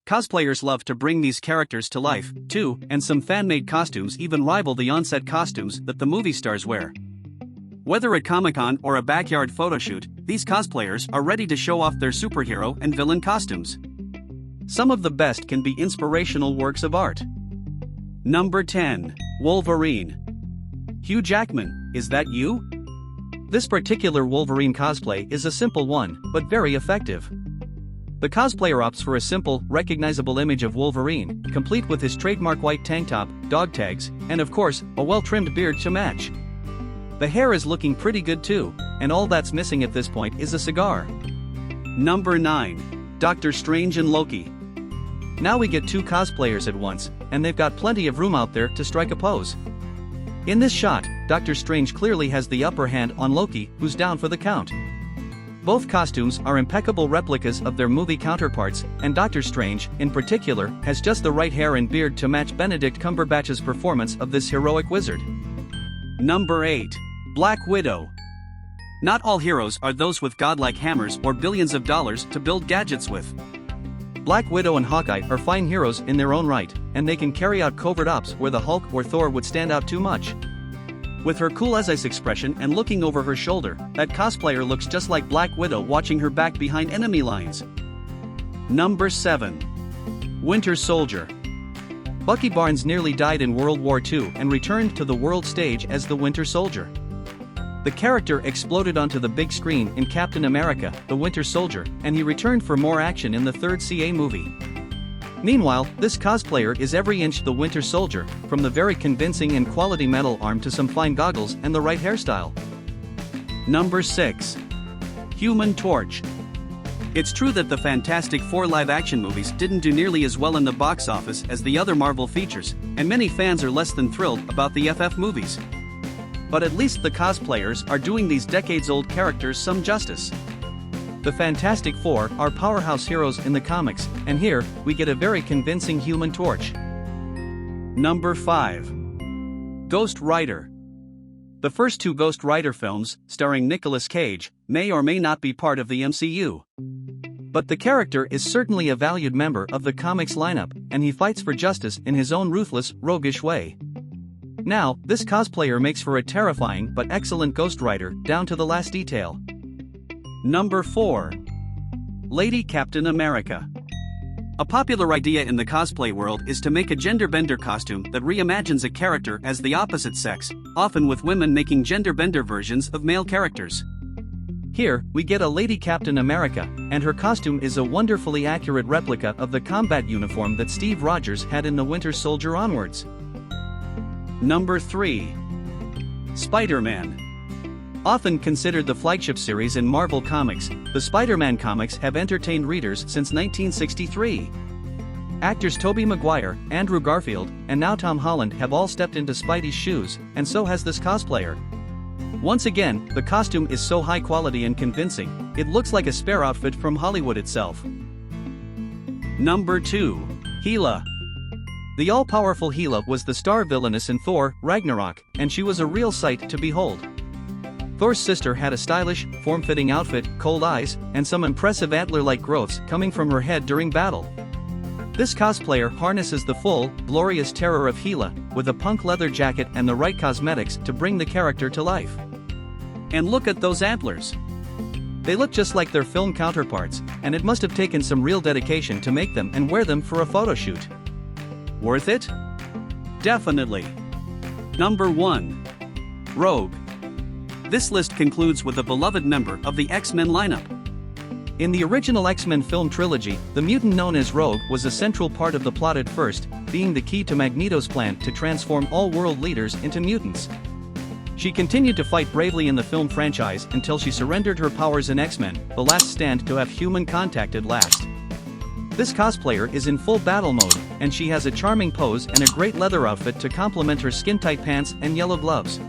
Cosplayers love to bring these characters to life, too, and some fan-made costumes even rival the on-set costumes that the movie stars wear. Whether at Comic-Con or a backyard photoshoot, these cosplayers are ready to show off their superhero and villain costumes. Some of the best can be inspirational works of art. Number 10. Wolverine. Hugh Jackman, is that you? This particular Wolverine cosplay is a simple one, but very effective. The cosplayer opts for a simple, recognizable image of Wolverine, complete with his trademark white tank top, dog tags, and of course, a well-trimmed beard to match. The hair is looking pretty good too, and all that's missing at this point is a cigar. Number 9. Doctor Strange and Loki. Now we get two cosplayers at once, and they've got plenty of room out there to strike a pose. In this shot, Doctor Strange clearly has the upper hand on Loki, who's down for the count. Both costumes are impeccable replicas of their movie counterparts, and Doctor Strange, in particular, has just the right hair and beard to match Benedict Cumberbatch's performance of this heroic wizard. Number 8. Black Widow. Not all heroes are those with godlike hammers or billions of dollars to build gadgets with. Black Widow and Hawkeye are fine heroes in their own right, and they can carry out covert ops where the Hulk or Thor would stand out too much. With her cool as ice expression and looking over her shoulder, that cosplayer looks just like Black Widow watching her back behind enemy lines. Number 7. Winter Soldier. Bucky Barnes nearly died in World War II and returned to the world stage as the Winter Soldier. The character exploded onto the big screen in Captain America, the Winter Soldier, and he returned for more action in the third CA movie. Meanwhile, this cosplayer is every inch the Winter Soldier, from the very convincing and quality metal arm to some fine goggles and the right hairstyle. Number 6. Human Torch. It's true that the Fantastic Four live-action movies didn't do nearly as well in the box office as the other Marvel features, and many fans are less than thrilled about the FF movies. But at least the cosplayers are doing these decades-old characters some justice. The Fantastic Four are powerhouse heroes in the comics, and here, we get a very convincing Human Torch. Number 5. Ghost Rider. The first two Ghost Rider films, starring Nicolas Cage, may or may not be part of the MCU. But the character is certainly a valued member of the comics lineup, and he fights for justice in his own ruthless, roguish way. Now, this cosplayer makes for a terrifying but excellent Ghost Rider, down to the last detail. Number 4. Lady Captain America. A popular idea in the cosplay world is to make a gender-bender costume that reimagines a character as the opposite sex, often with women making gender-bender versions of male characters. Here, we get a Lady Captain America, and her costume is a wonderfully accurate replica of the combat uniform that Steve Rogers had in the Winter Soldier onwards. Number 3. SpiderMan. Often considered the flagship series in Marvel Comics, the Spider-Man comics have entertained readers since 1963. Actors Tobey Maguire, Andrew Garfield, and now Tom Holland have all stepped into Spidey's shoes, and so has this cosplayer. Once again, the costume is so high quality and convincing, it looks like a spare outfit from Hollywood itself. Number 2. Hela. The all-powerful Hela was the star villainess in Thor Ragnarok, and she was a real sight to behold. Thor's sister had a stylish, form-fitting outfit, cold eyes, and some impressive antler-like growths coming from her head during battle. This cosplayer harnesses the full, glorious terror of Hela, with a punk leather jacket and the right cosmetics to bring the character to life. And look at those antlers! They look just like their film counterparts, and it must have taken some real dedication to make them and wear them for a photoshoot. Worth it? Definitely. Number 1. Rogue. This list concludes with a beloved member of the X-Men lineup. In the original X-Men film trilogy, the mutant known as Rogue was a central part of the plot at first, being the key to Magneto's plan to transform all world leaders into mutants. She continued to fight bravely in the film franchise until she surrendered her powers in X-Men, the last stand to have human contact at last. This cosplayer is in full battle mode, and she has a charming pose and a great leather outfit to complement her skin-tight pants and yellow gloves.